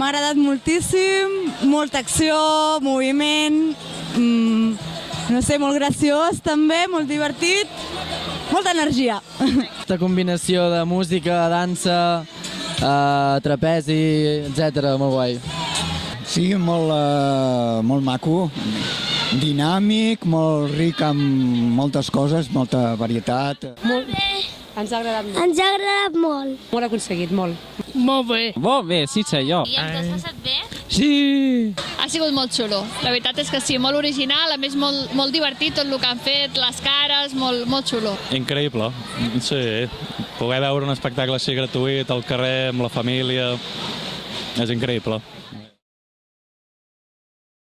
M'ha agradat moltíssim, molta acció, moviment, no sé, molt graciós també, molt divertit, molta energia. Aquesta combinació de música, dansa, trapezi, etc. molt guai. Sí, molt maco, dinàmic, molt ric amb moltes coses, molta varietat. Molt bé. Ens ha agradat molt. Ens ha agradat molt. Molt aconseguit, molt. Molt bé. Molt bé, sí, senyor. I ens has passat bé? Sí! Ha sigut molt xulo. La veritat és que sí, molt original, a més molt divertit tot el que han fet, les cares, molt xulo. Increïble, sí. Poder veure un espectacle així gratuït al carrer amb la família és increïble.